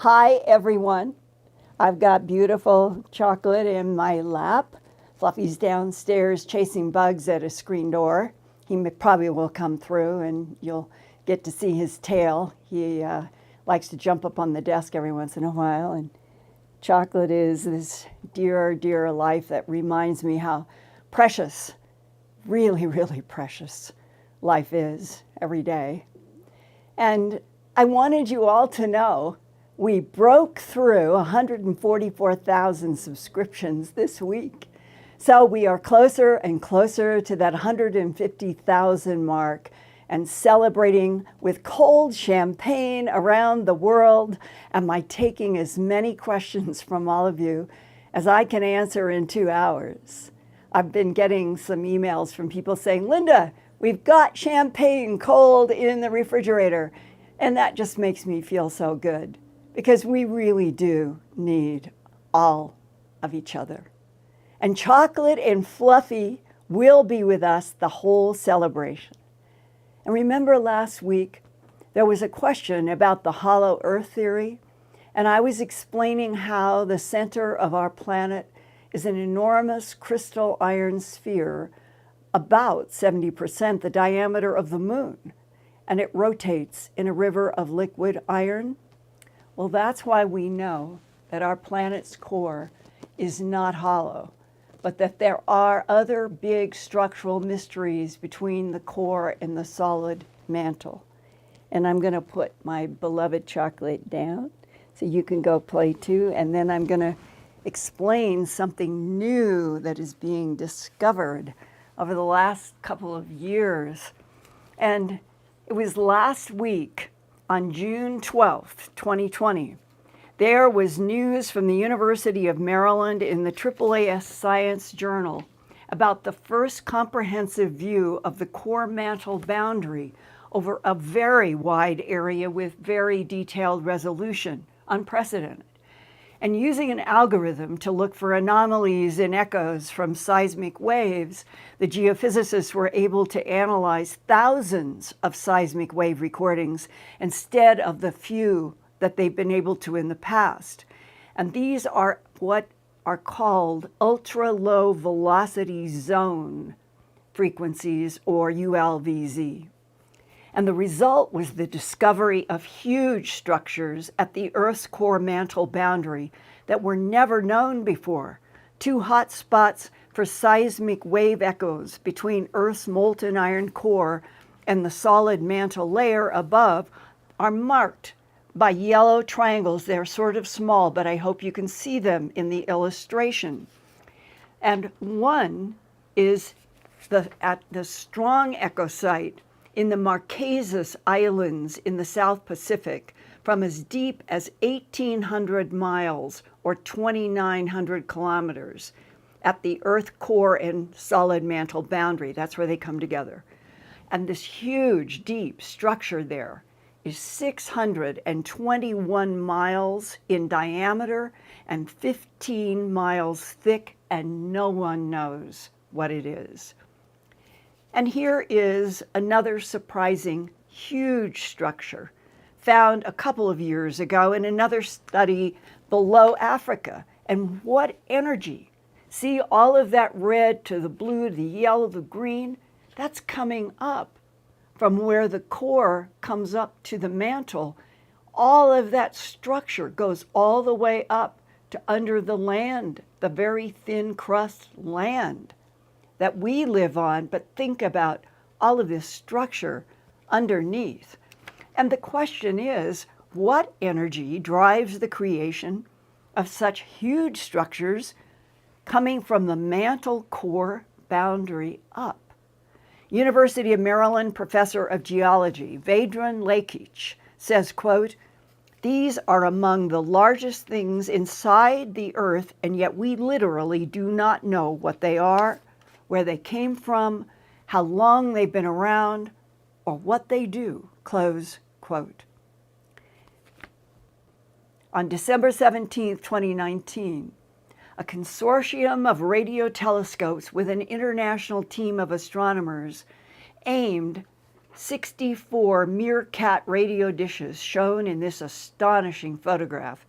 Hi, everyone. I've got beautiful chocolate in my lap. Fluffy's downstairs chasing bugs at a screen door. He probably will come through and you'll get to see his tail. He likes to jump up on the desk every once in a while. And chocolate is this dear, dear life that reminds me how precious, really, really precious life is every day. And I wanted you all to know we broke through 144,000 subscriptions this week. So we are closer and closer to that 150,000 mark and celebrating with cold champagne around the world and my taking as many questions from all of you as I can answer in 2 hours. I've been getting some emails from people saying, Linda, we've got champagne cold in the refrigerator. And that just makes me feel so good because we really do need all of each other. And Chocolate and Fluffy will be with us the whole celebration. And remember last week, there was a question about the hollow earth theory, and I was explaining how the center of our planet is an enormous crystal iron sphere, about 70% the diameter of the moon, and it rotates in a river of liquid iron. Well, that's why we know that our planet's core is not hollow, but that there are other big structural mysteries between the core and the solid mantle. And I'm going to put my beloved chocolate down so you can go play too, and then I'm going to explain something new that is being discovered over the last couple of years. And it was last week on June 12th, 2020. There was news from the University of Maryland in the AAAS Science Journal about the first comprehensive view of the core-mantle boundary over a very wide area with very detailed resolution, unprecedented. And using an algorithm to look for anomalies in echoes from seismic waves, the geophysicists were able to analyze thousands of seismic wave recordings instead of the few that they've been able to in the past. And these are what are called ultra-low velocity zone frequencies, or ULVZ. And the result was the discovery of huge structures at the Earth's core-mantle boundary that were never known before. 2 hot spots for seismic wave echoes between Earth's molten iron core and the solid mantle layer above are marked by yellow triangles. They're sort of small, but I hope you can see them in the illustration. And one is at the strong echo site in the Marquesas Islands in the South Pacific from as deep as 1,800 miles or 2,900 kilometers at the Earth core and solid mantle boundary. That's where they come together. And this huge, deep structure there is 621 miles in diameter and 15 miles thick, and no one knows what it is. And here is another surprising, huge structure found a couple of years ago in another study below Africa. And what energy! See all of that red to the blue, the yellow, the green? That's coming up from where the core comes up to the mantle. All of that structure goes all the way up to under the land, the very thin crust land that we live on, but think about all of this structure underneath. And the question is, what energy drives the creation of such huge structures coming from the mantle core boundary up? University of Maryland professor of geology, Vedran Lekic, says, quote, "These are among the largest things inside the Earth, and yet we literally do not know what they are, where they came from, how long they've been around, or what they do," close quote. On December 17, 2019, a consortium of radio telescopes with an international team of astronomers aimed 64 meerkat radio dishes shown in this astonishing photograph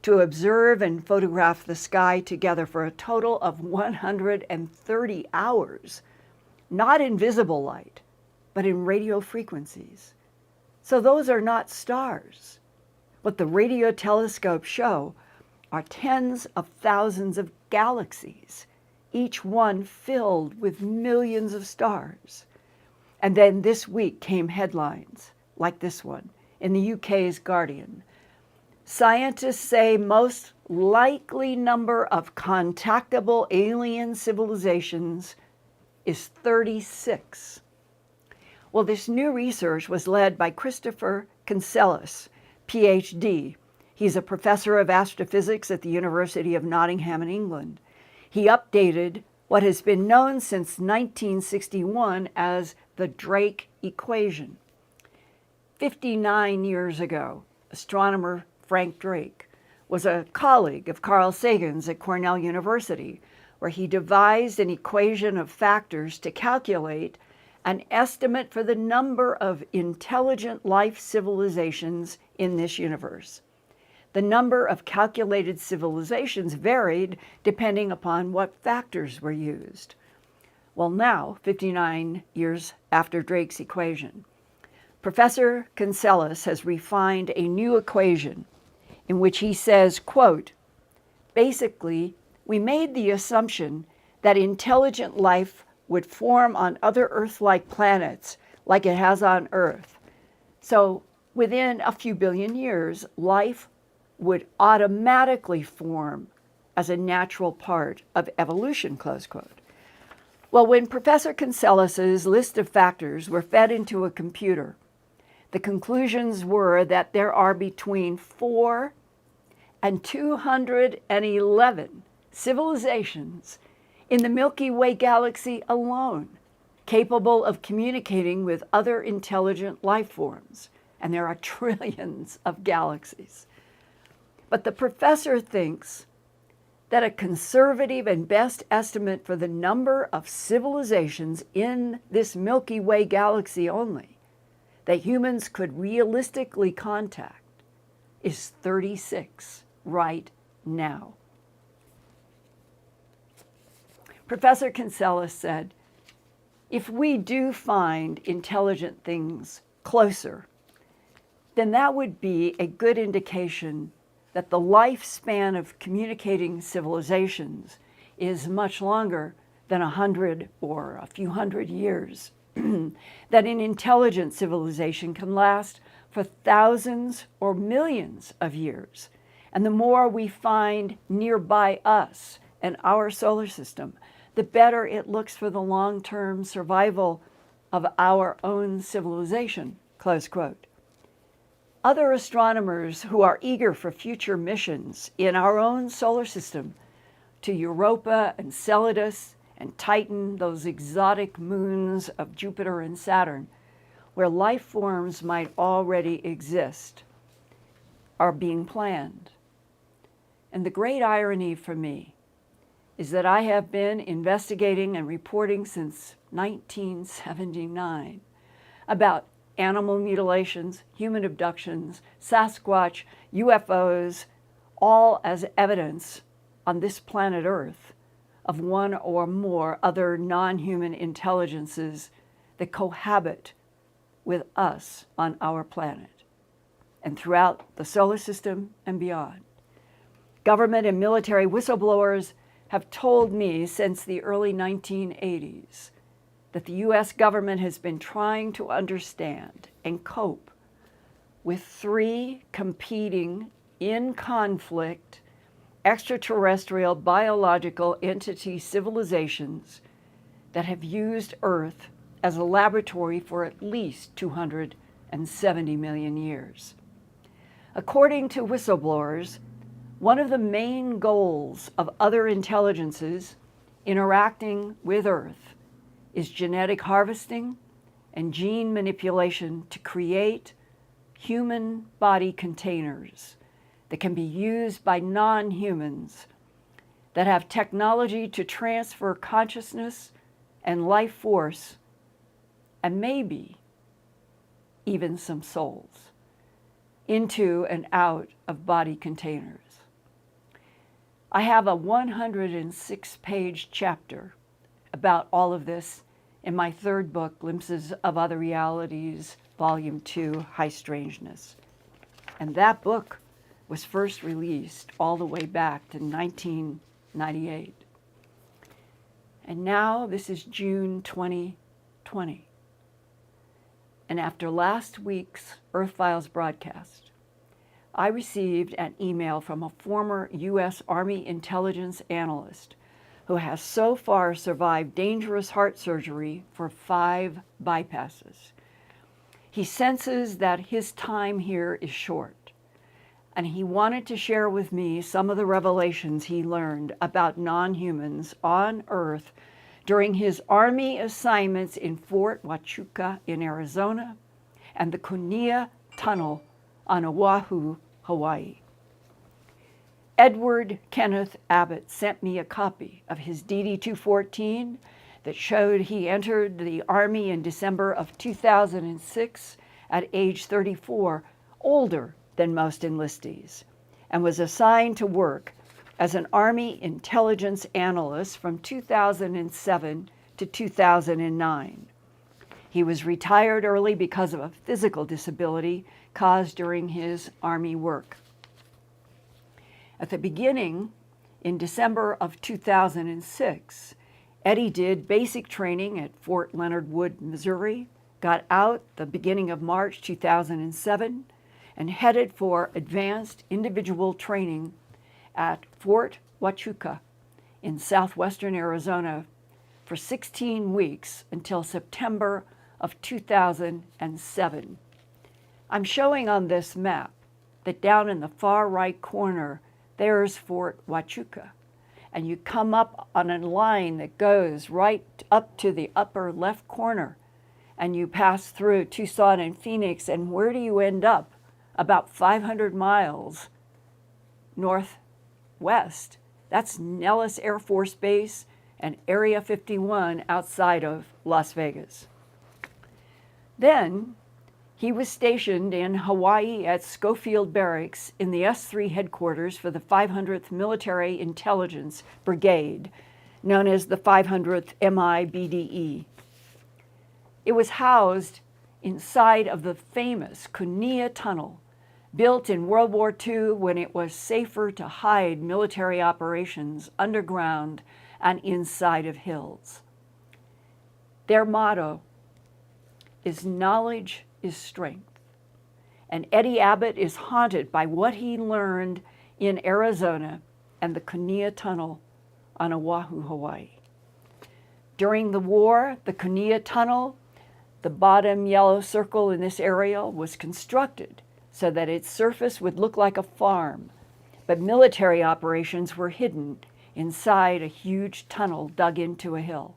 to observe and photograph the sky together for a total of 130 hours, not in visible light, but in radio frequencies. So those are not stars. What the radio telescopes show are tens of thousands of galaxies, each one filled with millions of stars. And then this week came headlines like this one in the UK's Guardian. Scientists say most likely number of contactable alien civilizations is 36. Well, this new research was led by Christopher Kinselis, PhD. He's a professor of astrophysics at the University of Nottingham in England. He updated what has been known since 1961 as the Drake equation. 59 years ago, astronomer Frank Drake was a colleague of Carl Sagan's at Cornell University, where he devised an equation of factors to calculate an estimate for the number of intelligent life civilizations in this universe. The number of calculated civilizations varied depending upon what factors were used. Well, now, 59 years after Drake's equation, Professor Kinselis has refined a new equation in which he says, quote, basically, we made the assumption that intelligent life would form on other Earth-like planets like it has on Earth. So within a few billion years, life would automatically form as a natural part of evolution, close quote. Well, when Professor Kinselis's list of factors were fed into a computer, the conclusions were that there are between 4 and 211 civilizations in the Milky Way galaxy alone, capable of communicating with other intelligent life forms. And there are trillions of galaxies. But the professor thinks that a conservative and best estimate for the number of civilizations in this Milky Way galaxy only that humans could realistically contact is 36 right now. Professor Kinselis said, if we do find intelligent things closer, then that would be a good indication that the lifespan of communicating civilizations is much longer than 100 or a few hundred years. That an intelligent civilization can last for thousands or millions of years. And the more we find nearby us and our solar system, the better it looks for the long-term survival of our own civilization, close quote. Other astronomers who are eager for future missions in our own solar system to Europa and Enceladus and Titan, those exotic moons of Jupiter and Saturn, where life forms might already exist, are being planned. And the great irony for me is that I have been investigating and reporting since 1979 about animal mutilations, human abductions, Sasquatch, UFOs, all as evidence on this planet Earth of one or more other non-human intelligences that cohabit with us on our planet and throughout the solar system and beyond. Government and military whistleblowers have told me since the early 1980s that the U.S. government has been trying to understand and cope with 3 competing, in conflict, extraterrestrial biological entity civilizations that have used Earth as a laboratory for at least 270 million years. According to whistleblowers, one of the main goals of other intelligences interacting with Earth is genetic harvesting and gene manipulation to create human body containers that can be used by non-humans that have technology to transfer consciousness and life force, and maybe even some souls, into and out of body containers. I have a 106-page chapter about all of this in my third book, Glimpses of Other Realities, Volume 2, High Strangeness. And that book was first released all the way back to 1998. And now this is June 2020. And after last week's Earthfiles broadcast, I received an email from a former U.S. Army intelligence analyst who has so far survived dangerous heart surgery for 5 bypasses. He senses that his time here is short, and he wanted to share with me some of the revelations he learned about non-humans on Earth during his Army assignments in Fort Huachuca in Arizona and the Cunilla Tunnel on Oahu, Hawaii. Edward Kenneth Abbott sent me a copy of his DD-214 that showed he entered the Army in December of 2006 at age 34, older than most enlistees, and was assigned to work as an Army intelligence analyst from 2007 to 2009. He was retired early because of a physical disability caused during his Army work. At the beginning, in December of 2006, Eddie did basic training at Fort Leonard Wood, Missouri, got out the beginning of March 2007, and headed for advanced individual training at Fort Huachuca in southwestern Arizona for 16 weeks until September of 2007. I'm showing on this map that down in the far right corner, there's Fort Huachuca. And you come up on a line that goes right up to the upper left corner, and you pass through Tucson and Phoenix, and where do you end up? About 500 miles northwest. That's Nellis Air Force Base and Area 51 outside of Las Vegas. Then he was stationed in Hawaii at Schofield Barracks in the S3 headquarters for the 500th Military Intelligence Brigade, known as the 500th MIBDE. It was housed inside of the famous Cunilla Tunnel, built in World War II when it was safer to hide military operations underground and inside of hills. Their motto is knowledge is strength. And Eddie Abbott is haunted by what he learned in Arizona and the Cunilla Tunnel on Oahu, Hawaii. During the war, the Cunilla Tunnel, the bottom yellow circle in this area, was constructed so that its surface would look like a farm, but military operations were hidden inside a huge tunnel dug into a hill.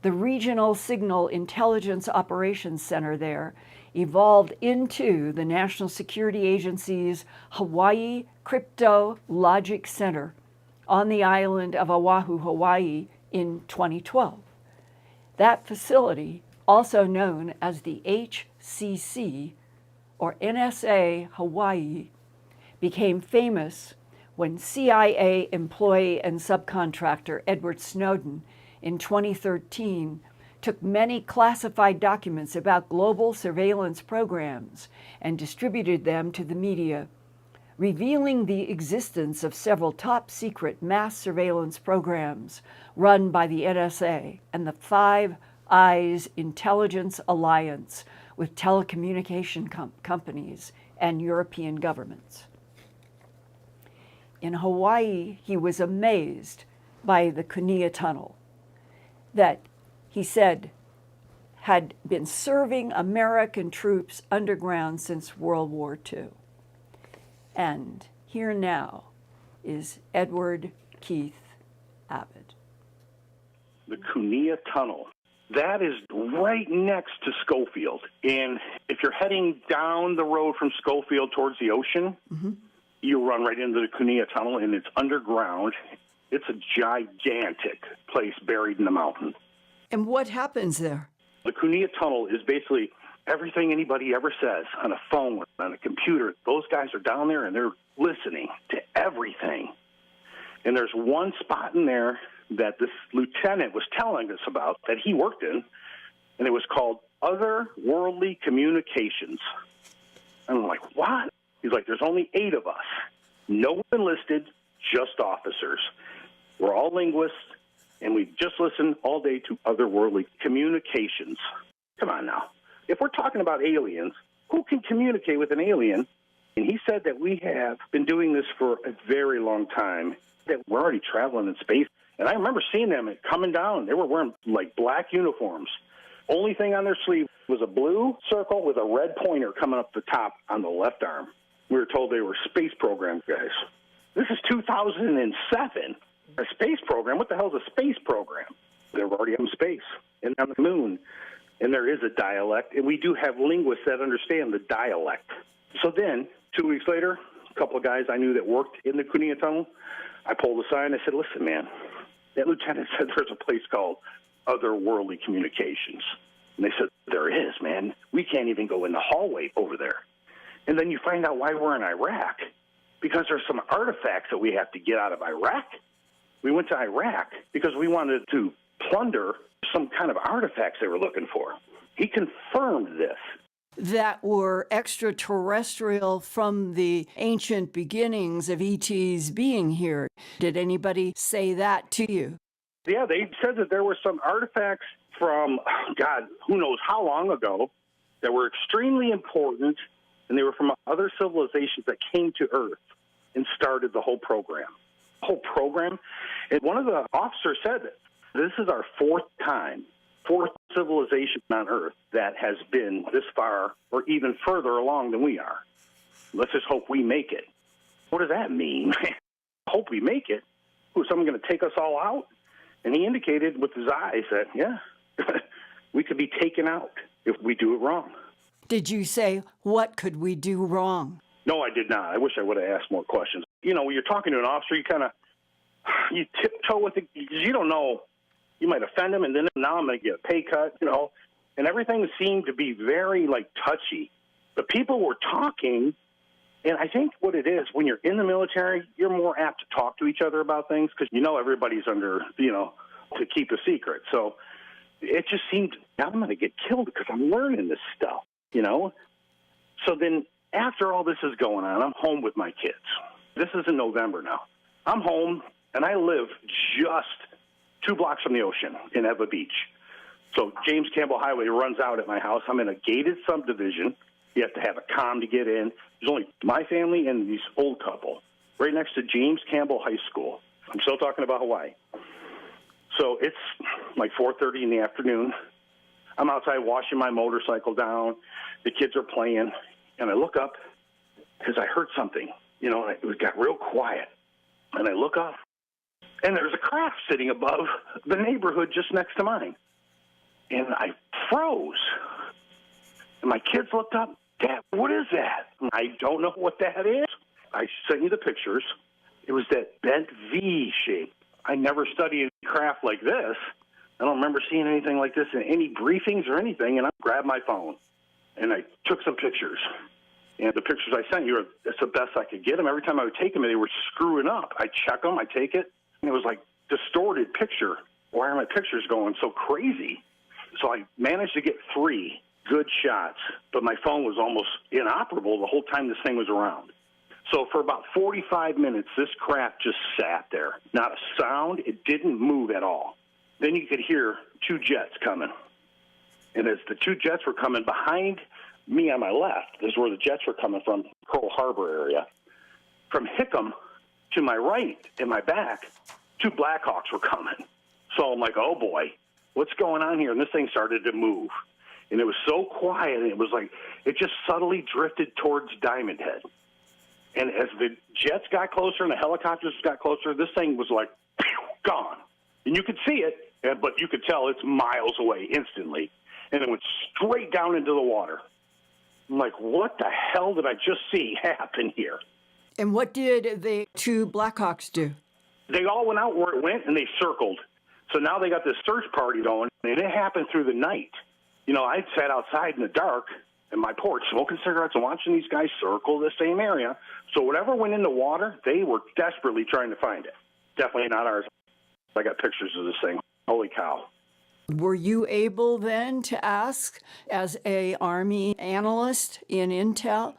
The Regional Signal Intelligence Operations Center there evolved into the National Security Agency's Hawaii Crypto Logic Center on the island of Oahu, Hawaii in 2012. That facility, also known as the HCC, or NSA Hawaii, became famous when CIA employee and subcontractor Edward Snowden in 2013 took many classified documents about global surveillance programs and distributed them to the media, revealing the existence of several top-secret mass surveillance programs run by the NSA and the Five Eyes Intelligence Alliance with telecommunication companies and European governments. In Hawaii, he was amazed by the Cunilla Tunnel that he said had been serving American troops underground since World War II. And here now is Edward Keith Abbott. The Cunilla Tunnel. That is right next to Schofield. And if you're heading down the road from Schofield towards the ocean, you run right into the Cunilla Tunnel, and it's underground. It's a gigantic place buried in the mountain. And what happens there? The Cunilla Tunnel is basically everything anybody ever says on a phone, on a computer, those guys are down there and they're listening to everything. And there's one spot in there that this lieutenant was telling us about that he worked in, and it was called Otherworldly Communications. And I'm like, what? He's like, there's only 8 of us. No one enlisted, just officers. We're all linguists, and we just listen all day to Otherworldly Communications. Come on now. If we're talking about aliens, who can communicate with an alien? And he said that we have been doing this for a very long time, that we're already traveling in space. And I remember seeing them coming down. They were wearing, like, black uniforms. Only thing on their sleeve was a blue circle with a red pointer coming up the top on the left arm. We were told they were space program guys. This is 2007. A space program? What the hell is a space program? They're already in space and on the moon. And there is a dialect, and we do have linguists that understand the dialect. So then, 2 weeks later, a couple of guys I knew that worked in the Cunha Tunnel, I pulled aside and I said, listen, man, that lieutenant said there's a place called Otherworldly Communications. And they said, there is, man. We can't even go in the hallway over there. And then you find out why we're in Iraq, because there's some artifacts that we have to get out of Iraq. We went to Iraq because we wanted to plunder some kind of artifacts they were looking for. He confirmed this. That were extraterrestrial from the ancient beginnings of ETs being here. Did anybody say that to you? Yeah, they said that there were some artifacts from, God, who knows how long ago, that were extremely important, and they were from other civilizations that came to Earth and started the whole program. And one of the officers said that this is our 4th civilization on Earth that has been this far or even further along than we are. Let's just hope we make it. What does that mean? Hope we make it? Is someone going to take us all out? And he indicated with his eyes that, yeah, we could be taken out if we do it wrong. Did you say, what could we do wrong? No, I did not. I wish I would have asked more questions. You know, when you're talking to an officer, you tiptoe with it because you don't know. You might offend him, and then now I'm going to get a pay cut, you know. And everything seemed to be very, like, touchy. But people were talking, and I think what it is, when you're in the military, you're more apt to talk to each other about things because you know everybody's under, you know, to keep a secret. So it just seemed, now I'm going to get killed because I'm learning this stuff, you know. So then after all this is going on, I'm home with my kids. This is in November now. I'm home, and I live just 2 blocks from the ocean in Eva Beach. So James Campbell Highway runs out at my house. I'm in a gated subdivision. You have to have a comm to get in. There's only my family and this old couple right next to James Campbell High School. I'm still talking about Hawaii. So it's like 4:30 in the afternoon. I'm outside washing my motorcycle down. The kids are playing. And I look up because I heard something, you know, and it got real quiet. And I look up, and there's a craft sitting above the neighborhood just next to mine. And I froze. And my kids looked up, Dad, what is that? And I don't know what that is. I sent you the pictures. It was that bent V shape. I never studied craft like this. I don't remember seeing anything like this in any briefings or anything. And I grabbed my phone, and I took some pictures. And the pictures I sent you, that's the best I could get them. Every time I would take them, they were screwing up. I check them, I take it, and it was like distorted picture. Why are my pictures going so crazy? So I managed to get 3 good shots, but my phone was almost inoperable the whole time this thing was around. So for about 45 minutes, this craft just sat there. Not a sound. It didn't move at all. Then you could hear 2 jets coming. And as the 2 jets were coming behind me on my left, this is where the jets were coming from, Pearl Harbor area. From Hickam to my right and my back, 2 Blackhawks were coming. So I'm like, oh boy, what's going on here? And this thing started to move. And it was so quiet, and it was like, it just subtly drifted towards Diamond Head. And as the jets got closer and the helicopters got closer, this thing was like, gone. And you could see it, but you could tell it's miles away instantly. And it went straight down into the water. I'm like, what the hell did I just see happen here? And what did the 2 Blackhawks do? They all went out where it went, and they circled. So now they got this search party going, and it happened through the night. I sat outside in the dark in my porch smoking cigarettes and watching these guys circle the same area. So whatever went in the water, they were desperately trying to find it. Definitely not ours. I got pictures of this thing. Holy cow. Were you able then to ask as a Army analyst in Intel?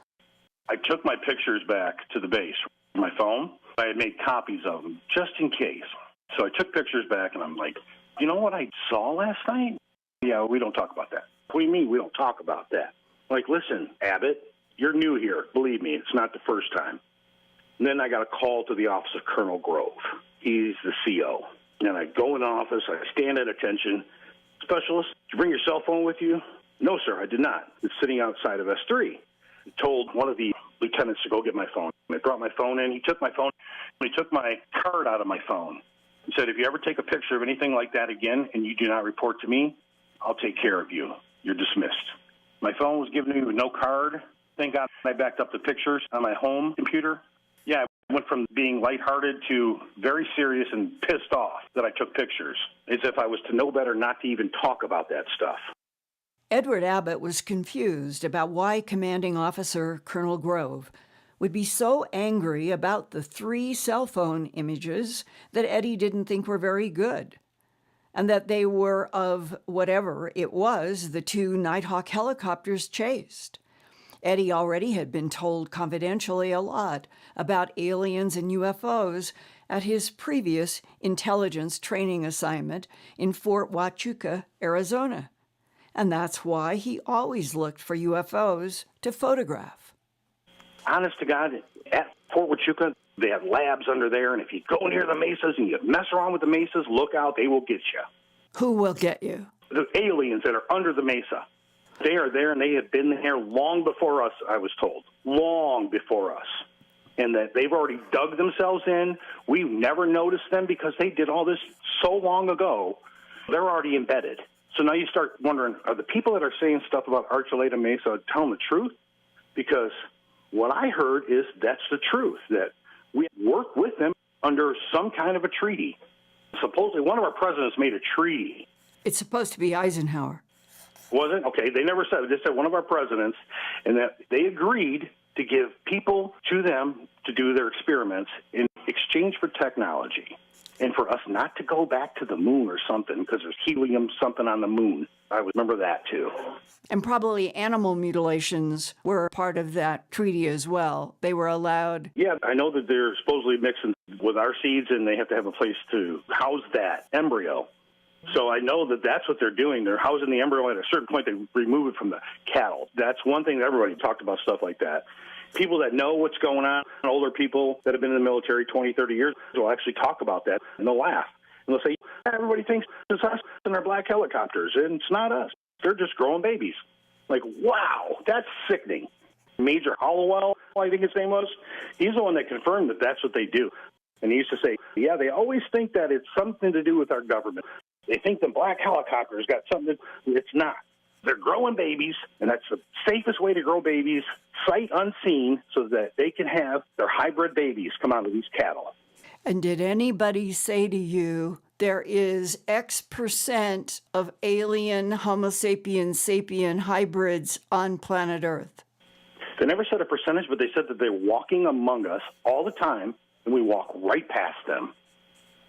I took my pictures back to the base, my phone. I had made copies of them just in case. So I took pictures back, and I'm like, you know what I saw last night? Yeah, we don't talk about that. What do you mean we don't talk about that? Like, listen, Abbott, you're new here. Believe me, it's not the first time. And then I got a call to the office of Colonel Grove. He's the CO. And I go in the office, I stand at attention. Specialist, did you bring your cell phone with you? No, sir, I did not. It's sitting outside of S3. I told one of the lieutenants to go get my phone. I brought my phone in. He took my phone. He took my card out of my phone. He said, if you ever take a picture of anything like that again and you do not report to me, I'll take care of you. You're dismissed. My phone was given to me with no card. Thank God I backed up the pictures on my home computer. Yeah, I went from being lighthearted to very serious and pissed off that I took pictures, as if I was to know better not to even talk about that stuff. Edward Abbott was confused about why Commanding Officer Colonel Grove would be so angry about the 3 cell phone images that Eddie didn't think were very good, and that they were of whatever it was the 2 Nighthawk helicopters chased. Eddie already had been told confidentially a lot about aliens and UFOs at his previous intelligence training assignment in Fort Huachuca, Arizona. And that's why he always looked for UFOs to photograph. Honest to God, at Fort Huachuca, they have labs under there, and if you go near the mesas and you mess around with the mesas, look out, they will get you. Who will get you? The aliens that are under the mesa. They are there, and they have been there long before us, I was told. Long before us. And that they've already dug themselves in. We've never noticed them because they did all this so long ago. They're already embedded. So now you start wondering, are the people that are saying stuff about Archuleta Mesa telling the truth? Because what I heard is that's the truth, that we work with them under some kind of a treaty. Supposedly one of our presidents made a treaty. It's supposed to be Eisenhower. Was it? Okay, they never said it. They said one of our presidents, and that they agreed to give people to them to do their experiments in exchange for technology. And for us not to go back to the moon or something, because there's helium something on the moon. I remember that, too. And probably animal mutilations were part of that treaty as well. They were allowed. Yeah, I know that they're supposedly mixing with our seeds, and they have to have a place to house that embryo. So I know that that's what they're doing. They're housing the embryo. At a certain point, they remove it from the cattle. That's one thing that everybody talked about, stuff like that. People that know what's going on, older people that have been in the military 20, 30 years, will actually talk about that, and they'll laugh. And they'll say, everybody thinks it's us in our black helicopters, and it's not us. They're just growing babies. Like, wow, that's sickening. Major Hollowell, I think his name was, he's the one that confirmed that that's what they do. And he used to say, yeah, they always think that it's something to do with our government. They think the black helicopters got something. It's not. They're growing babies, and that's the safest way to grow babies, sight unseen, so that they can have their hybrid babies come out of these cattle. And did anybody say to you, there is X% of alien Homo sapiens sapien hybrids on planet Earth? They never said a percentage, but they said that they're walking among us all the time, and we walk right past them.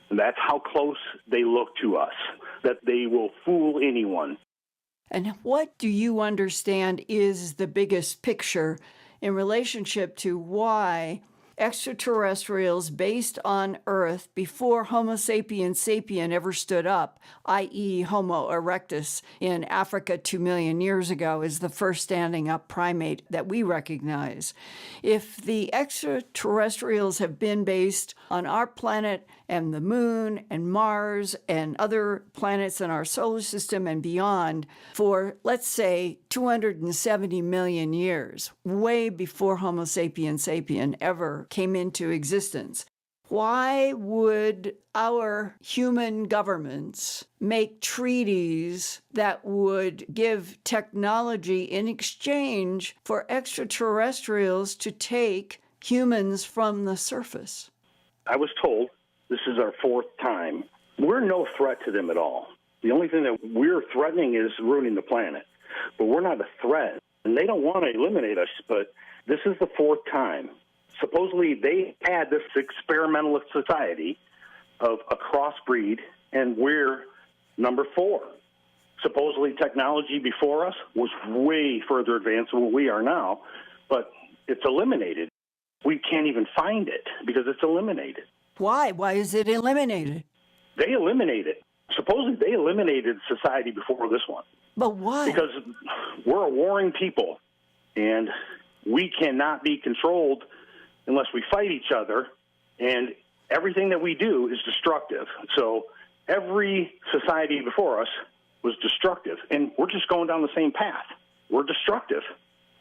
And that's how close they look to us, that they will fool anyone. And what do you understand is the biggest picture in relationship to why extraterrestrials based on Earth before Homo sapiens sapien ever stood up, i.e. Homo erectus in Africa 2 million years ago, is the first standing up primate that we recognize. If the extraterrestrials have been based on our planet and the moon and Mars and other planets in our solar system and beyond for, let's say, 270 million years, way before Homo sapiens sapien ever came into existence, why would our human governments make treaties that would give technology in exchange for extraterrestrials to take humans from the surface? I was told, this is our 4th time, we're no threat to them at all. The only thing that we're threatening is ruining the planet. But we're not a threat. And they don't want to eliminate us, but this is the fourth time. Supposedly they had this experimentalist society of a crossbreed, and we're number 4. Supposedly technology before us was way further advanced than what we are now, but it's eliminated. We can't even find it because it's eliminated. Why? Why is it eliminated? They eliminated. Supposedly they eliminated society before this one. But why? Because we're a warring people, and we cannot be controlled unless we fight each other, and everything that we do is destructive. So every society before us was destructive, and we're just going down the same path. We're destructive.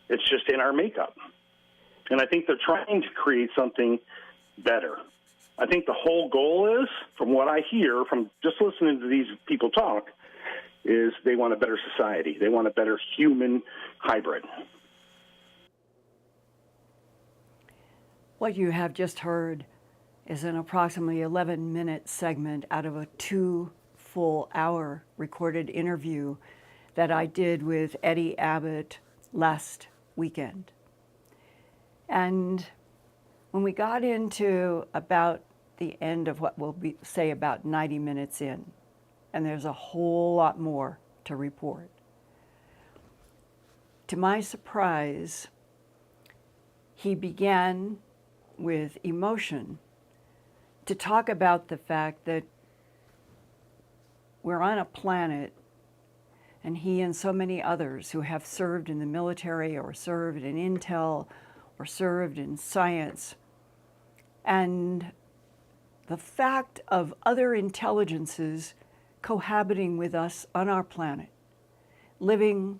It's just in our makeup. And I think they're trying to create something better. I think the whole goal is, from what I hear from just listening to these people talk, is they want a better society. They want a better human hybrid. What you have just heard is an approximately 11-minute segment out of a 2 full-hour recorded interview that I did with Eddie Abbott last weekend. And when we got into about the end of what we'll say about 90 minutes in, and there's a whole lot more to report, to my surprise, he began with emotion to talk about the fact that we're on a planet, and he and so many others who have served in the military or served in intel or served in science, and the fact of other intelligences cohabiting with us on our planet, living,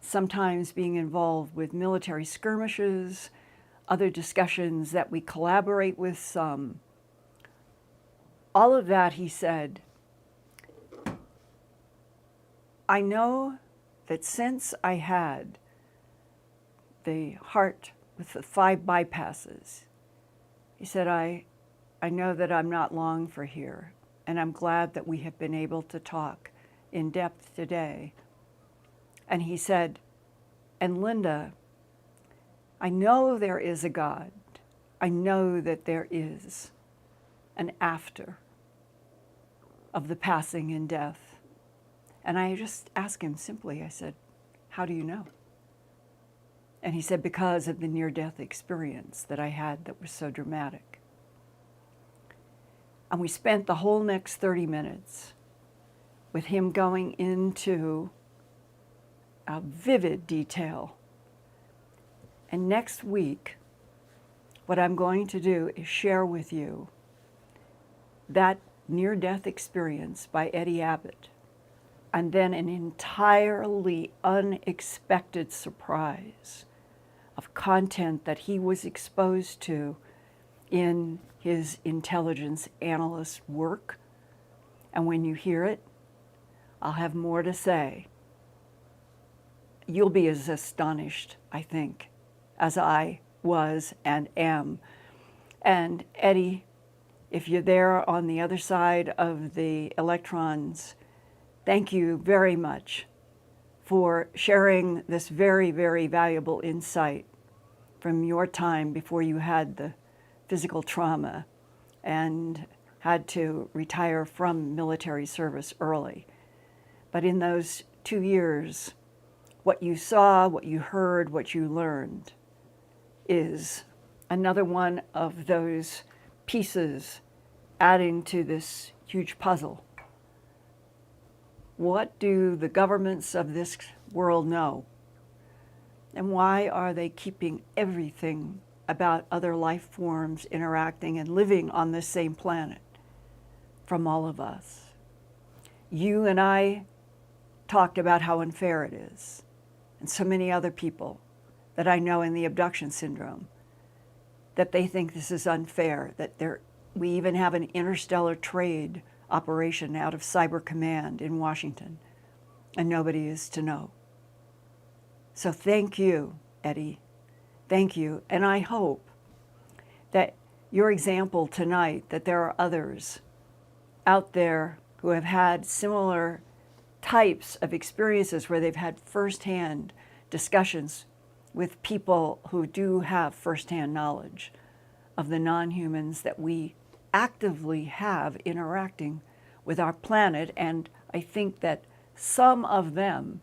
sometimes being involved with military skirmishes, other discussions that we collaborate with some. All of that, he said, I know that since I had the heart with the 5 bypasses, he said, I know that I'm not long for here, and I'm glad that we have been able to talk in depth today. And he said, and Linda, I know there is a God. I know that there is an after of the passing and death. And I just asked him simply, I said, how do you know? And he said, because of the near-death experience that I had that was so dramatic. And we spent the whole next 30 minutes with him going into a vivid detail. And next week, what I'm going to do is share with you that near-death experience by Eddie Abbott, and then an entirely unexpected surprise of content that he was exposed to in his intelligence analyst work. And when you hear it, I'll have more to say. You'll be as astonished, I think, as I was and am. And Eddie, if you're there on the other side of the electrons, thank you very much for sharing this very, very valuable insight from your time before you had the physical trauma and had to retire from military service early. But in those 2 years, what you saw, what you heard, what you learned is another one of those pieces adding to this huge puzzle. What do the governments of this world know? And why are they keeping everything about other life forms interacting and living on this same planet from all of us? You and I talked about how unfair it is, and so many other people that I know in the abduction syndrome, that they think this is unfair, that we even have an interstellar trade operation out of Cyber Command in Washington, and nobody is to know. So thank you, Eddie. Thank you. And I hope that your example tonight, that there are others out there who have had similar types of experiences where they've had firsthand discussions with people who do have firsthand knowledge of the non-humans that we actively have interacting with our planet. And I think that some of them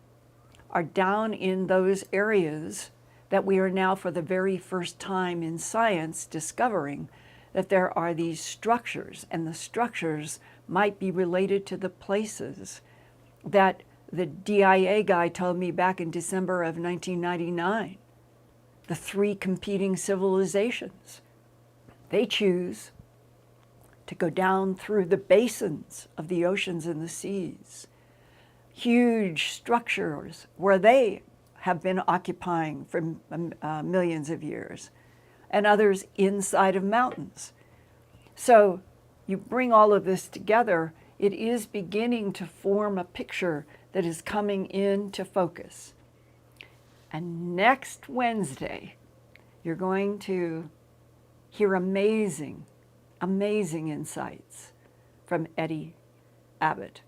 are down in those areas that we are now, for the very first time in science, discovering that there are these structures, and the structures might be related to the places that the DIA guy told me back in December of 1999, the 3 competing civilizations. They choose to go down through the basins of the oceans and the seas, huge structures where they have been occupying for millions of years, and others inside of mountains. So you bring all of this together, it is beginning to form a picture that is coming into focus. And next Wednesday, you're going to hear amazing insights from Eddie Abbott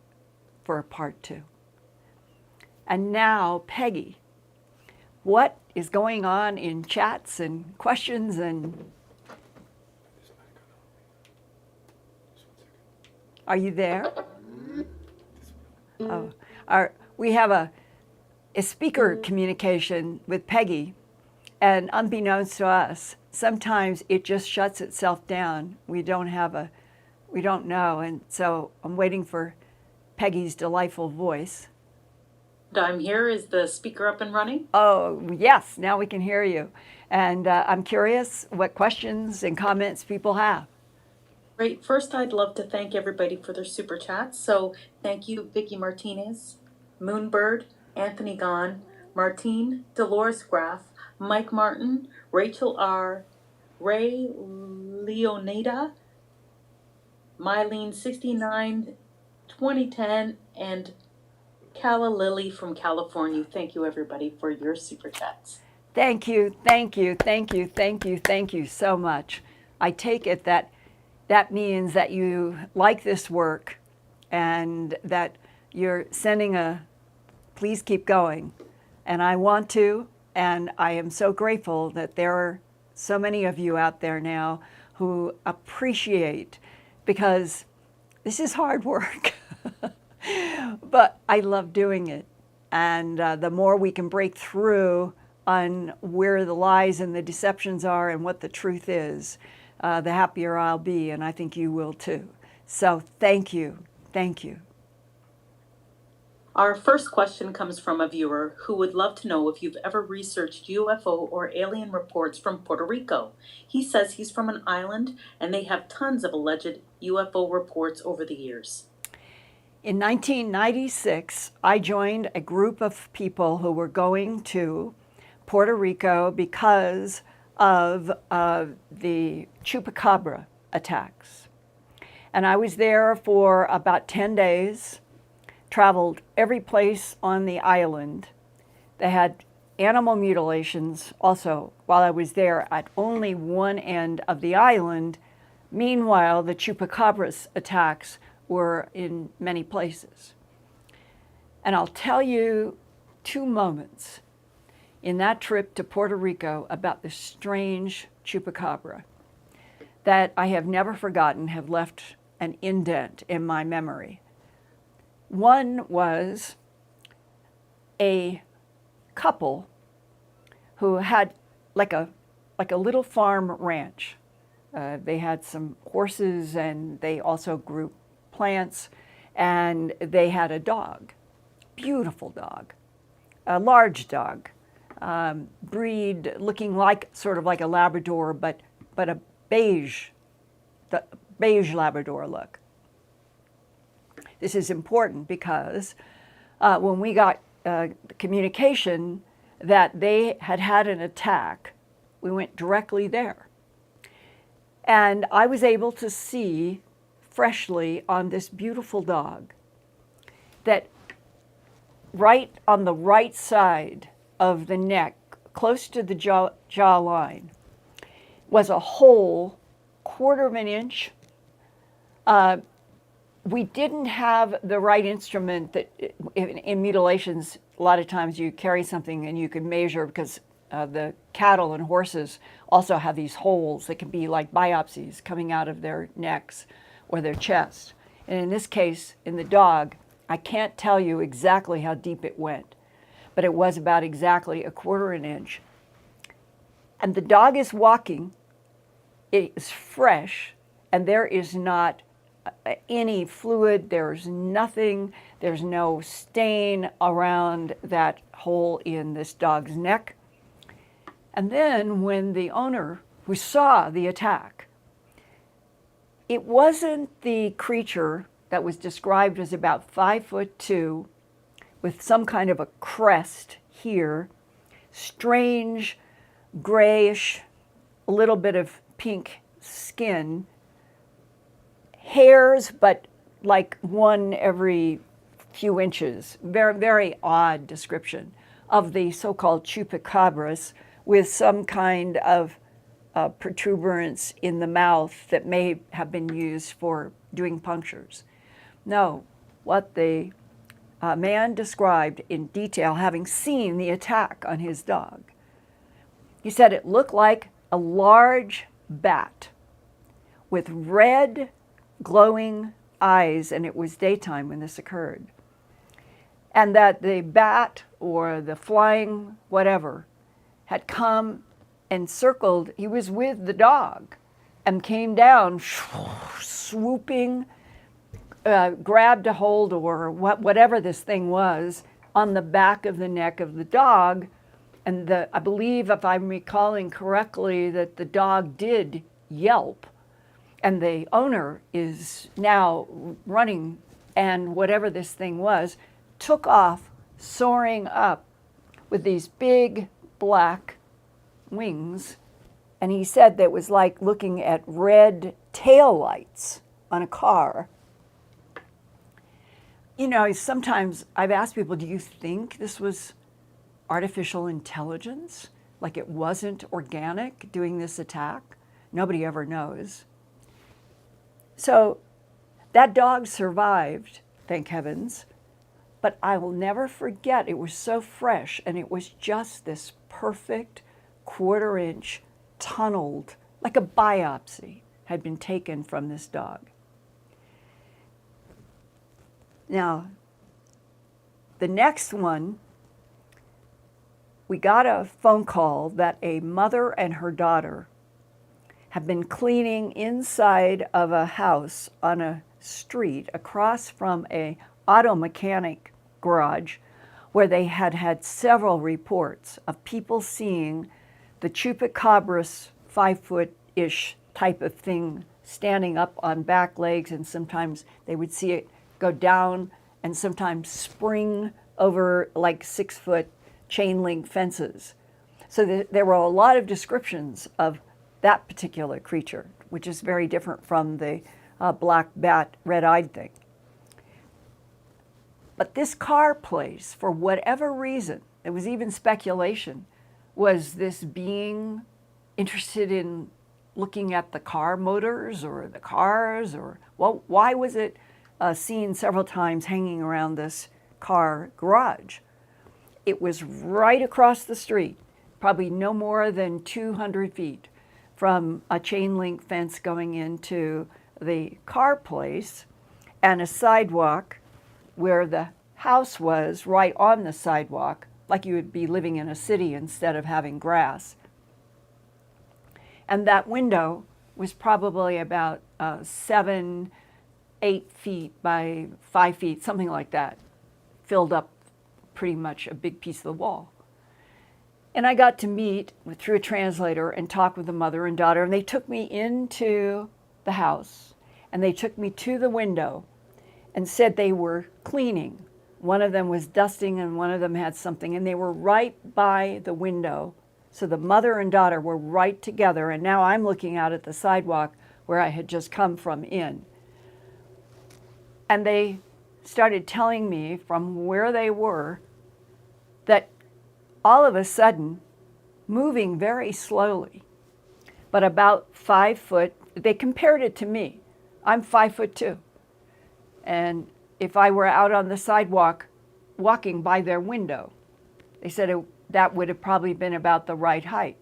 for part 2. And now, Peggy, what is going on in chats and questions and... Are you there? Oh, we have a speaker communication with Peggy, and unbeknownst to us, sometimes it just shuts itself down. We don't know, and so I'm waiting for Peggy's delightful voice. I'm here. Is the speaker up and running? Oh, yes, now we can hear you. And I'm curious what questions and comments people have. Great. First, I'd love to thank everybody for their super chats. So thank you, Vicky Martinez, Moonbird, Anthony Gahn, Martine, Dolores Graff, Mike Martin, Rachel R., Ray Leonida, Mylene 69, 2010, and Calla Lily from California. Thank you, everybody, for your super chats. Thank you so much. I take it that means that you like this work and that you're sending a please keep going. And I want to, and I am so grateful that there are so many of you out there now who appreciate, because this is hard work. But I love doing it. And the more we can break through on where the lies and the deceptions are and what the truth is, the happier I'll be, and I think you will too. So thank you. Our first question comes from a viewer who would love to know if you've ever researched UFO or alien reports from Puerto Rico. He says he's from an island and they have tons of alleged UFO reports over the years. In 1996, I joined a group of people who were going to Puerto Rico because of the Chupacabra attacks. And I was there for about 10 days, traveled every place on the island. They had animal mutilations also while I was there at only one end of the island. Meanwhile, the Chupacabra attacks were in many places. And I'll tell you 2 moments in that trip to Puerto Rico about the strange Chupacabra that I have never forgotten, have left an indent in my memory. One was a couple who had like a little farm ranch. They had some horses and they also grew plants, and they had a dog, beautiful dog, a large dog, breed looking like sort of like a Labrador, but a beige Labrador look. This is important because when we got communication that they had had an attack, we went directly there. And I was able to see freshly on this beautiful dog that right on the right side of the neck, close to the jaw line, was a hole 1/4 of an inch we didn't have the right instrument that in mutilations, a lot of times you carry something and you can measure because the cattle and horses also have these holes that can be like biopsies coming out of their necks or their chest. And in this case, in the dog, I can't tell you exactly how deep it went, but it was about exactly 1/4 inch. And the dog is walking, it is fresh, and there is not any fluid, there's nothing, there's no stain around that hole in this dog's neck. And then when the owner, who saw the attack, it wasn't the creature that was described as about 5'2", with some kind of a crest here, strange, grayish, a little bit of pink skin, hairs, but like one every few inches. Very, very odd description of the so-called Chupacabras, with some kind of protuberance in the mouth that may have been used for doing punctures. No, what the man described in detail, having seen the attack on his dog, he said it looked like a large bat with red glowing eyes, and it was daytime when this occurred. And that the bat or the flying whatever had come and circled, he was with the dog and came down, swooping, grabbed a hold or whatever this thing was on the back of the neck of the dog. And I believe, if I'm recalling correctly, that the dog did yelp, and the owner is now running, and whatever this thing was, took off, soaring up with these big black wings. And he said that it was like looking at red taillights on a car. You know, sometimes I've asked people, do you think this was artificial intelligence? Like it wasn't organic doing this attack? Nobody ever knows. So that dog survived, thank heavens, but I will never forget, it was so fresh, and it was just this perfect 1/4 inch tunneled, like a biopsy had been taken from this dog. Now, the next one, we got a phone call that a mother and her daughter have been cleaning inside of a house on a street across from a auto mechanic garage, where they had had several reports of people seeing the Chupacabras 5-foot-ish type of thing standing up on back legs, and sometimes they would see it go down and sometimes spring over like 6-foot chain link fences. So there were a lot of descriptions of that particular creature, which is very different from the black bat, red-eyed thing. But this car place, for whatever reason, there was even speculation, was this being interested in looking at the car motors or the cars, or well, why was it seen several times hanging around this car garage? It was right across the street, probably no more than 200 feet from a chain link fence going into the car place, and a sidewalk where the house was right on the sidewalk, like you would be living in a city instead of having grass. And that window was probably about 7-8 feet by 5 feet, something like that, filled up pretty much a big piece of the wall. And I got to meet through a translator and talk with the mother and daughter, and they took me into the house, and they took me to the window and said they were cleaning. One of them was dusting, and one of them had something, and they were right by the window. So the mother and daughter were right together, and now I'm looking out at the sidewalk where I had just come from in. And they started telling me from where they were that all of a sudden, moving very slowly, but about 5 foot, they compared it to me. I'm 5'2", and if I were out on the sidewalk walking by their window, they said that would have probably been about the right height,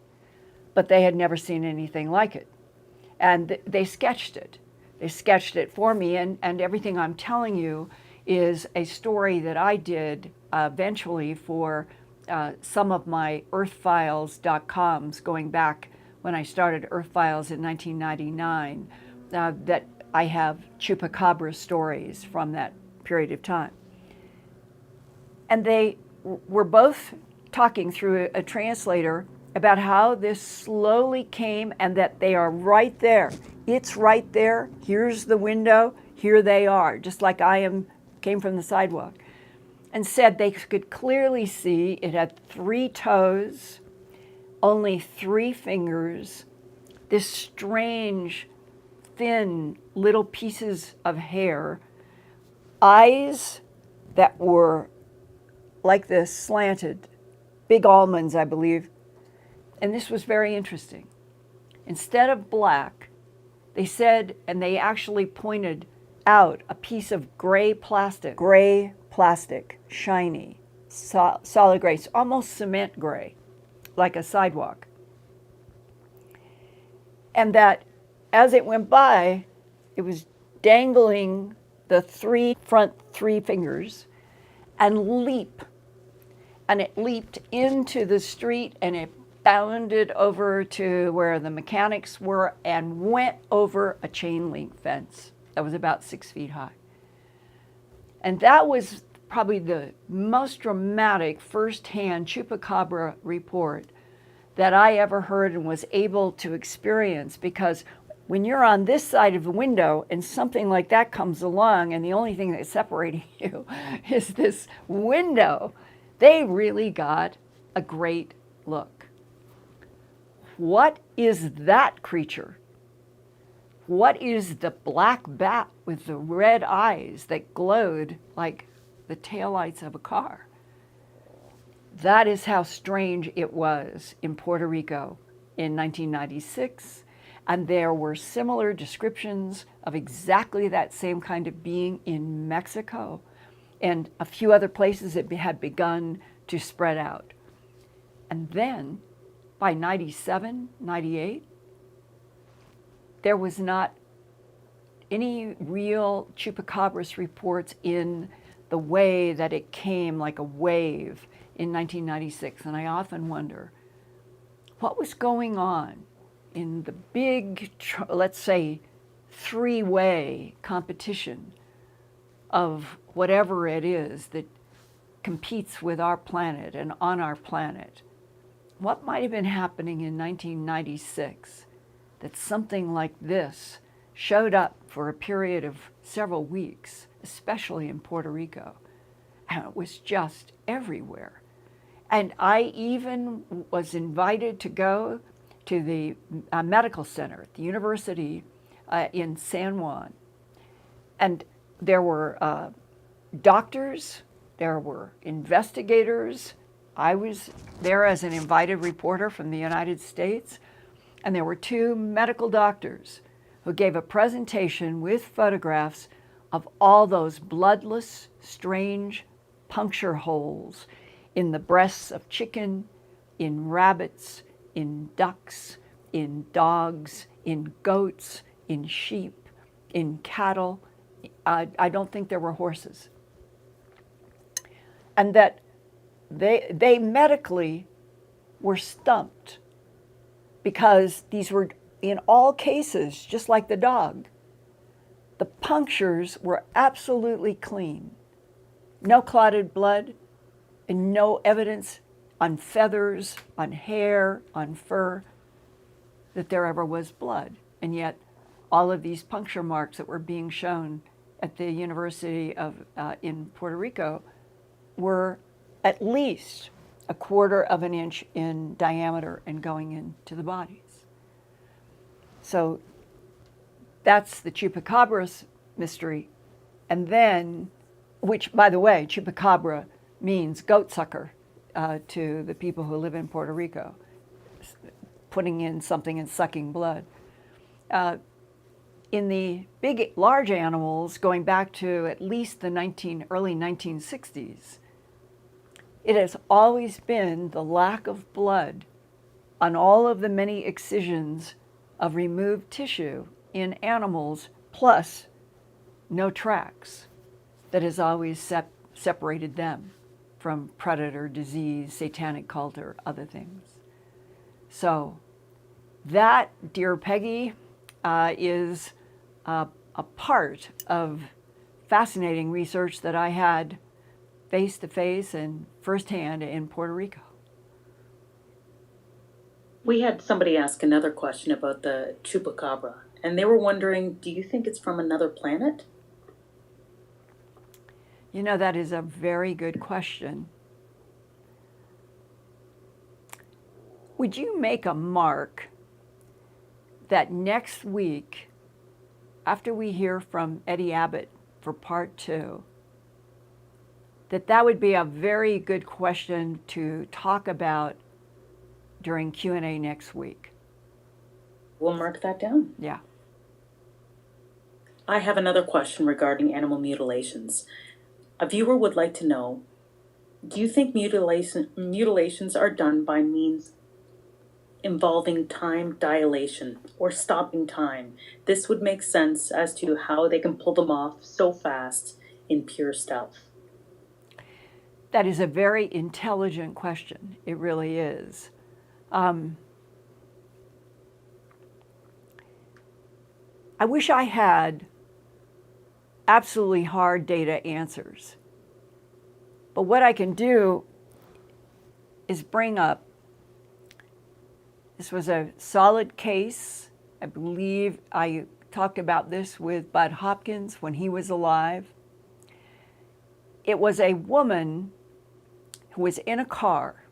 but they had never seen anything like it. And they sketched it. They sketched it for me, and everything I'm telling you is a story that I did eventually for some of my Earthfiles.coms going back when I started Earthfiles in 1999, that I have Chupacabra stories from that period of time. And they were both talking through a translator about how this slowly came and that they are right there. It's right there. Here's the window. Here they are, just like came from the sidewalk. And said they could clearly see it had 3 toes, only 3 fingers, this strange, thin little pieces of hair, eyes that were like this slanted, big almonds, I believe. And this was very interesting. Instead of black, they said, and they actually pointed out a piece of gray plastic, shiny, solid gray, almost cement gray, like a sidewalk. And that as it went by, it was dangling the front 3 fingers and leap. And it leaped into the street and it bounded over to where the mechanics were and went over a chain link fence that was about 6 feet high. And that was probably the most dramatic firsthand Chupacabra report that I ever heard and was able to experience, because when you're on this side of the window and something like that comes along and the only thing that's separating you is this window, they really got a great look. What is that creature? What is the black bat with the red eyes that glowed like the taillights of a car? That is how strange it was in Puerto Rico in 1996. And there were similar descriptions of exactly that same kind of being in Mexico and a few other places it had begun to spread out. And then by 97, 98, there was not any real Chupacabras reports in the way that it came like a wave in 1996. And I often wonder, what was going on in the big, let's say, 3-way competition of whatever it is that competes with our planet and on our planet? What might have been happening in 1996 that something like this showed up for a period of several weeks, especially in Puerto Rico, and it was just everywhere? And I even was invited to go to the medical center at the university in San Juan. And there were doctors, there were investigators. I was there as an invited reporter from the United States. And there were 2 medical doctors who gave a presentation with photographs of all those bloodless, strange puncture holes in the breasts of chicken, in rabbits, in ducks, in dogs, in goats, in sheep, in cattle. I don't think there were horses. And that they medically were stumped, because these were, in all cases, just like the dog, the punctures were absolutely clean. No clotted blood, and no evidence on feathers, on hair, on fur, that there ever was blood. And yet, all of these puncture marks that were being shown at the University of in Puerto Rico were at least 1/4 of an inch in diameter and going into the bodies. So that's the Chupacabras mystery. And then, which, by the way, Chupacabra means goat sucker to the people who live in Puerto Rico, putting in something and sucking blood. in the big, large animals, going back to at least the early 1960s, it has always been the lack of blood on all of the many excisions of removed tissue in animals, plus no tracks, that has always separated them from predator, disease, satanic cult, or other things. So that, dear Peggy, is a part of fascinating research that I had face-to-face and firsthand in Puerto Rico. We had somebody ask another question about the Chupacabra, and they were wondering, do you think it's from another planet? You know, that is a very good question. Would you make a mark that next week, after we hear from Eddie Abbott for part 2, that would be a very good question to talk about during Q&A next week? We'll mark that down. Yeah. I have another question regarding animal mutilations. A viewer would like to know, do you think mutilations are done by means involving time dilation or stopping time? This would make sense as to how they can pull them off so fast in pure stealth. That is a very intelligent question. It really is. I wish I had absolutely hard data answers. But what I can do is bring up, this was a solid case. I believe I talked about this with Bud Hopkins when he was alive. It was a woman who was in a car.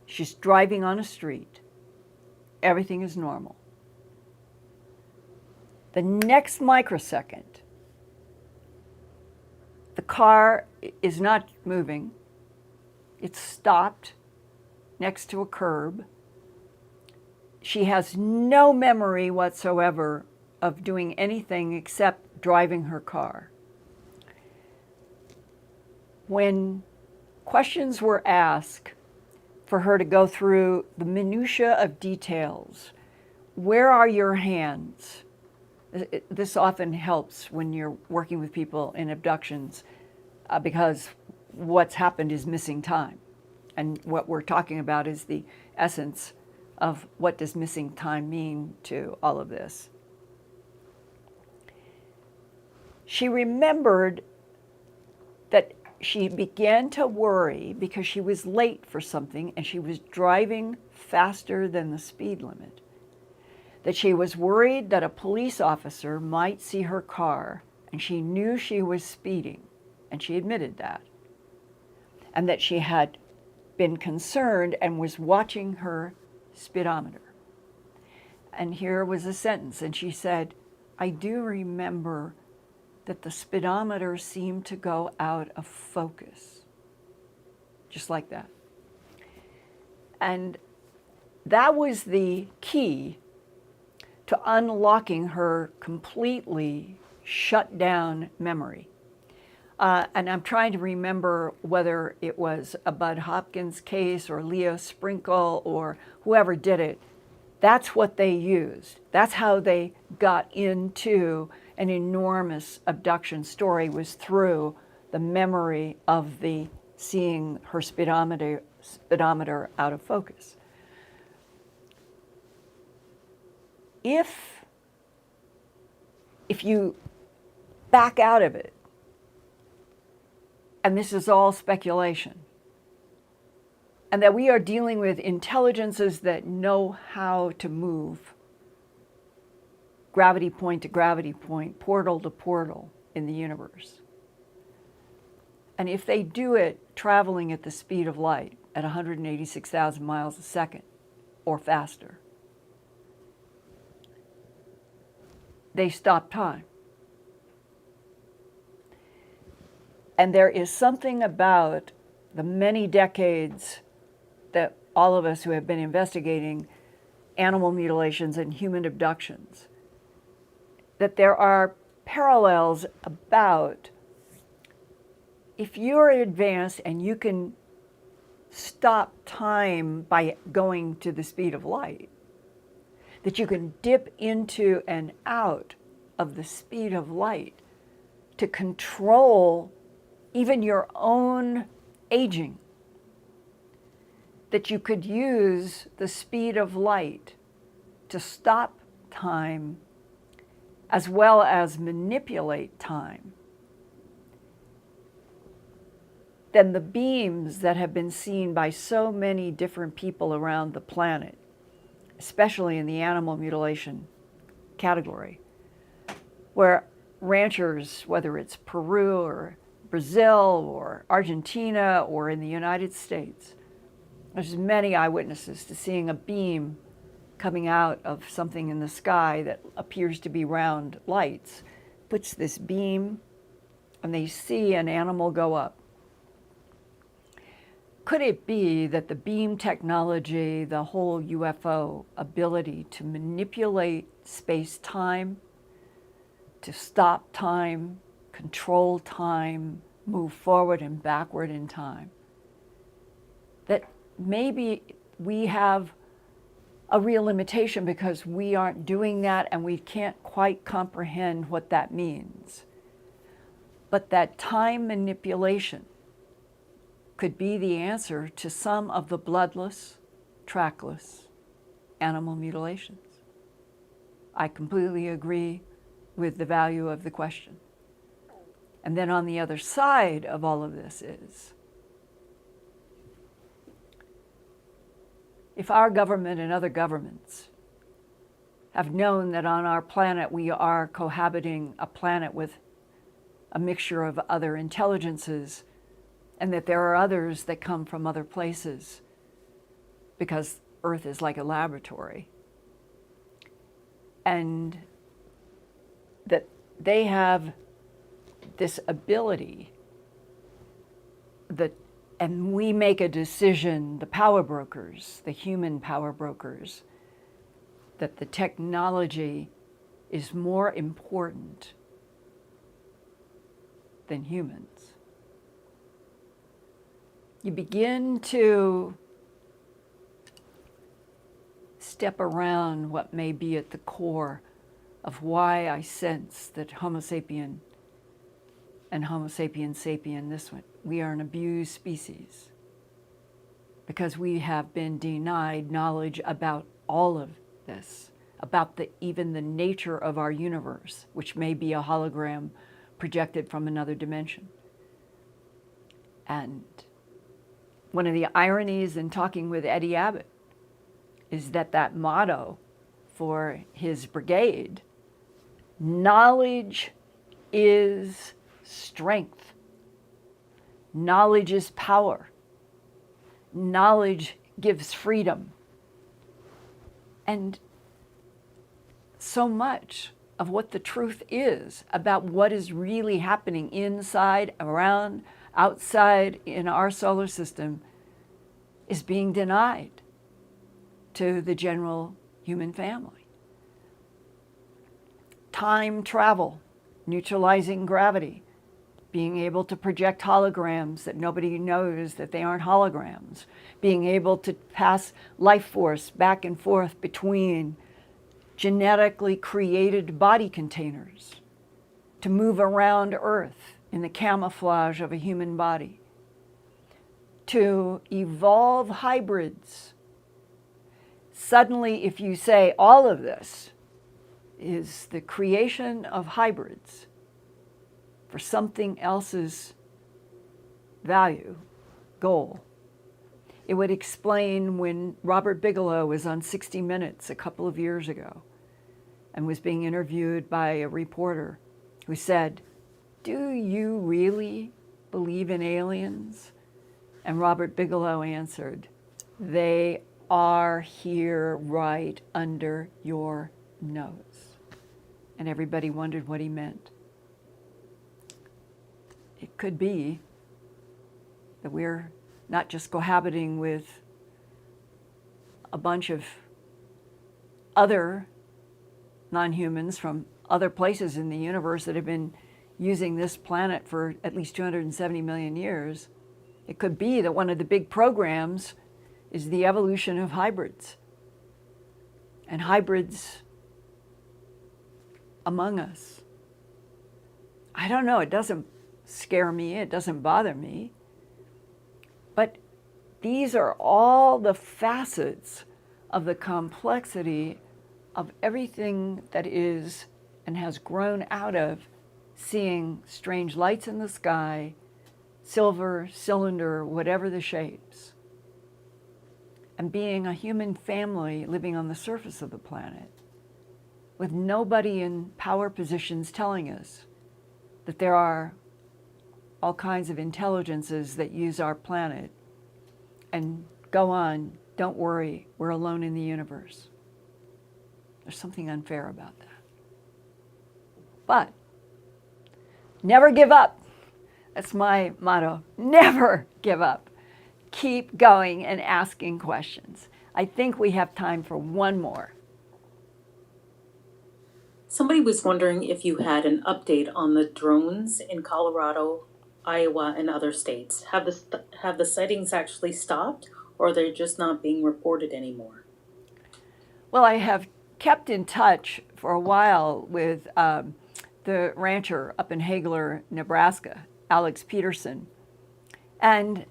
She's driving on a street. Everything is normal. The next microsecond, the car is not moving. It's stopped next to a curb. She has no memory whatsoever of doing anything except driving her car. When questions were asked for her to go through the minutia of details, where are your hands? This often helps when you're working with people in abductions because what's happened is missing time. And what we're talking about is the essence of what does missing time mean to all of this. She remembered that she began to worry because she was late for something and she was driving faster than the speed limit. That she was worried that a police officer might see her car, and she knew she was speeding, and she admitted that. And that she had been concerned and was watching her speedometer. And here was a sentence, and she said, I do remember that the speedometer seemed to go out of focus. Just like that. And that was the key to unlocking her completely shut down memory. And I'm trying to remember whether it was a Bud Hopkins case or Leo Sprinkle or whoever did it. That's what they used. That's how they got into an enormous abduction story, was through the memory of the seeing her speedometer out of focus. If you back out of it, and this is all speculation, and that we are dealing with intelligences that know how to move gravity point to gravity point, portal to portal in the universe. And if they do it traveling at the speed of light at 186,000 miles a second or faster, they stop time. And there is something about the many decades that all of us who have been investigating animal mutilations and human abductions, that there are parallels about if you're advanced and you can stop time by going to the speed of light, that you can dip into and out of the speed of light to control even your own aging, that you could use the speed of light to stop time as well as manipulate time, then the beams that have been seen by so many different people around the planet, especially in the animal mutilation category, where ranchers, whether it's Peru or Brazil or Argentina or in the United States, there's many eyewitnesses to seeing a beam coming out of something in the sky that appears to be round lights, puts this beam, and they see an animal go up. Could it be that the beam technology, the whole UFO ability to manipulate space-time, to stop time, control time, move forward and backward in time, that maybe we have a real limitation because we aren't doing that and we can't quite comprehend what that means. But that time manipulation could be the answer to some of the bloodless, trackless animal mutilations. I completely agree with the value of the question. And then on the other side of all of this is, if our government and other governments have known that on our planet we are cohabiting a planet with a mixture of other intelligences, and that there are others that come from other places because Earth is like a laboratory, and that they have this ability that, and we make a decision, the power brokers, the human power brokers, that the technology is more important than humans. You begin to step around what may be at the core of why I sense that Homo sapien and Homo sapiens sapien, this one, we are an abused species because we have been denied knowledge about all of this, about even the nature of our universe, which may be a hologram projected from another dimension. And one of the ironies in talking with Eddie Abbott is that motto for his brigade, knowledge is strength. Knowledge is power. Knowledge gives freedom. And so much of what the truth is about what is really happening inside, around, outside in our solar system is being denied to the general human family. Time travel, neutralizing gravity, being able to project holograms that nobody knows that they aren't holograms, being able to pass life force back and forth between genetically created body containers, to move around Earth in the camouflage of a human body, to evolve hybrids. Suddenly, if you say all of this is the creation of hybrids for something else's value, goal, it would explain when Robert Bigelow was on 60 Minutes a couple of years ago and was being interviewed by a reporter who said, "Do you really believe in aliens?" And Robert Bigelow answered, "They are here right under your nose." And everybody wondered what he meant. It could be that we're not just cohabiting with a bunch of other non-humans from other places in the universe that have been using this planet for at least 270 million years. It could be that one of the big programs is the evolution of hybrids, and hybrids among us. I don't know, it doesn't scare me, it doesn't bother me, but these are all the facets of the complexity of everything that is and has grown out of seeing strange lights in the sky, silver, cylinder, whatever the shapes, and being a human family living on the surface of the planet with nobody in power positions telling us that there are all kinds of intelligences that use our planet and go on, don't worry, we're alone in the universe. There's something unfair about that. But never give up. That's my motto. Never give up. Keep going and asking questions. I think we have time for one more. Somebody was wondering if you had an update on the drones in Colorado, Iowa, and other states. Have the sightings actually stopped, or they're just not being reported anymore? Well, I have kept in touch for a while with the rancher up in Hagler, Nebraska, Alex Peterson. And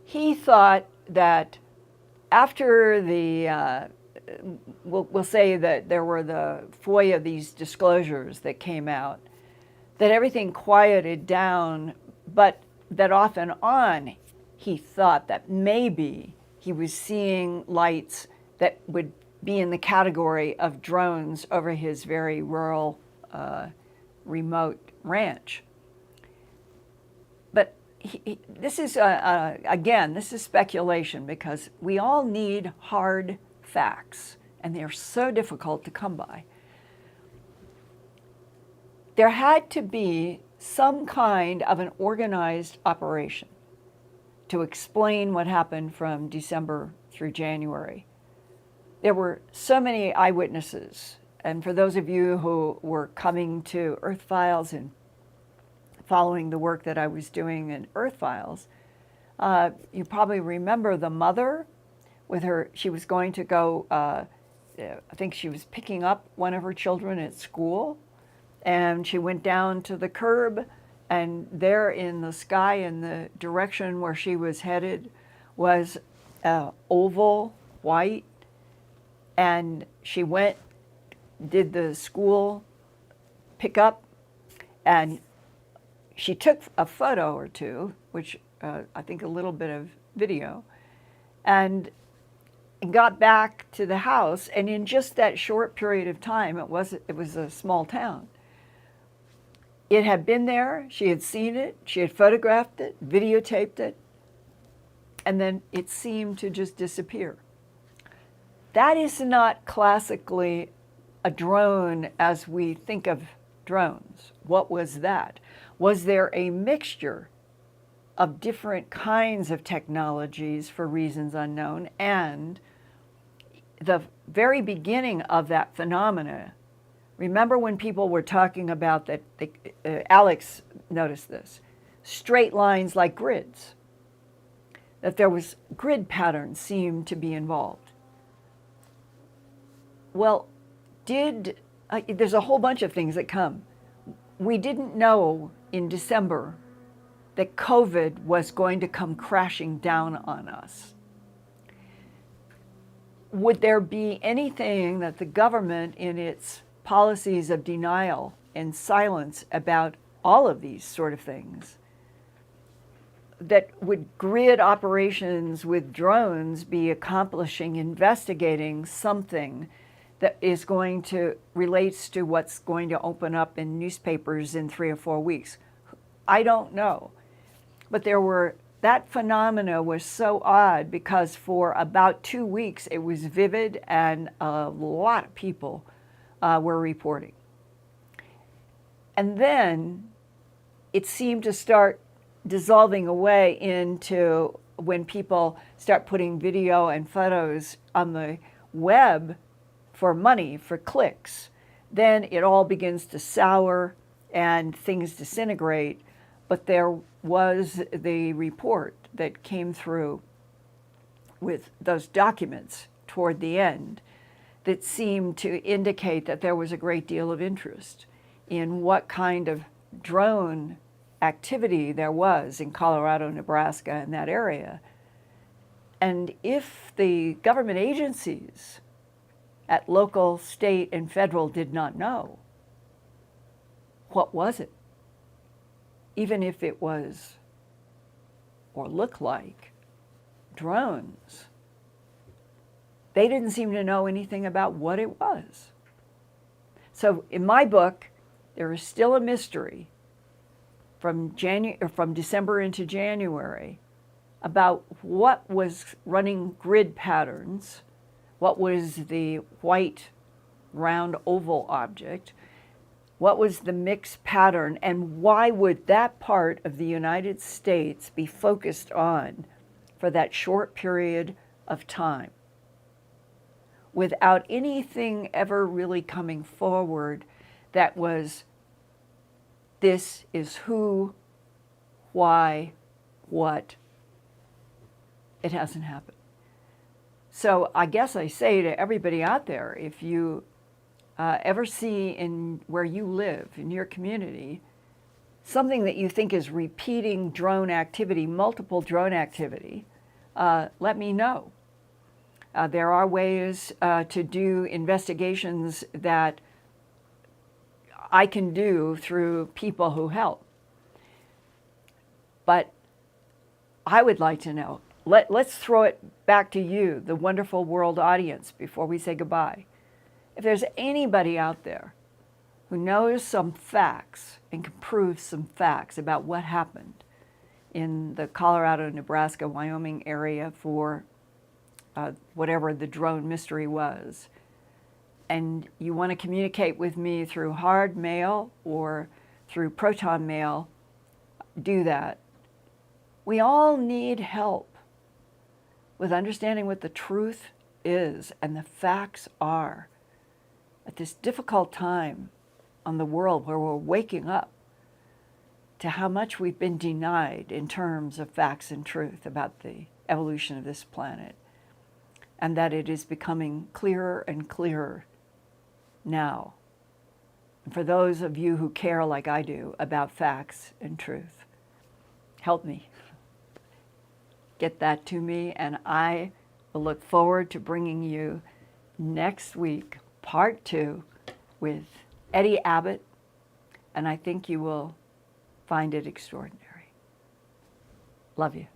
he thought that after the, we'll say that there were the FOIA, these disclosures that came out, that everything quieted down, but that off and on, he thought that maybe he was seeing lights that would be in the category of drones over his very rural, remote ranch. But this is, again, this is speculation because we all need hard facts, and they're so difficult to come by. There had to be some kind of an organized operation to explain what happened from December through January. There were so many eyewitnesses, and for those of you who were coming to Earthfiles and following the work that I was doing in Earthfiles, you probably remember the mother with her, she was going to go, I think she was picking up one of her children at school, and she went down to the curb, and there in the sky in the direction where she was headed was oval, white, and she went, did the school pickup, and she took a photo or two, which I think a little bit of video, and got back to the house, and in just that short period of time, it was a small town. It had been there, she had seen it, she had photographed it, videotaped it, and then it seemed to just disappear. That is not classically a drone as we think of drones. What was that? Was there a mixture of different kinds of technologies for reasons unknown? And the very beginning of that phenomena, remember when people were talking about that, Alex noticed this, straight lines like grids, that there was grid patterns seemed to be involved. Well, there's a whole bunch of things that come. We didn't know in December that COVID was going to come crashing down on us. Would there be anything that the government in its policies of denial and silence about all of these sort of things, that would grid operations with drones be accomplishing, investigating something that is going to relates to what's going to open up in newspapers in 3 or 4 weeks? I don't know. But that phenomena was so odd because for about 2 weeks it was vivid and a lot of people were reporting. And then it seemed to start dissolving away into when people start putting video and photos on the web for money, for clicks. then it all begins to sour and things disintegrate. But there was the report that came through with those documents toward the end that seemed to indicate that there was a great deal of interest in what kind of drone activity there was in Colorado, Nebraska, and that area. And if the government agencies at local, state, and federal did not know, what was it? Even if it was or looked like drones, they didn't seem to know anything about what it was. So in my book, there is still a mystery from December into January about what was running grid patterns, what was the white round oval object, what was the mixed pattern, and why would that part of the United States be focused on for that short period of time without anything ever really coming forward that was, this is who, why, what. It hasn't happened. So I guess I say to everybody out there, if you ever see in where you live, in your community, something that you think is repeating drone activity, multiple drone activity, let me know. There are ways to do investigations that I can do through people who help. But I would like to know, let's throw it back to you, the wonderful world audience, before we say goodbye. If there's anybody out there who knows some facts and can prove some facts about what happened in the Colorado, Nebraska, Wyoming area for whatever the drone mystery was, and you want to communicate with me through hard mail or through proton mail, do that. We all need help with understanding what the truth is and the facts are at this difficult time on the world where we're waking up to how much we've been denied in terms of facts and truth about the evolution of this planet, and that it is becoming clearer and clearer now. And for those of you who care like I do about facts and truth, help me. Get that to me, and I will look forward to bringing you next week, part 2, with Eddie Abbott, and I think you will find it extraordinary. Love you.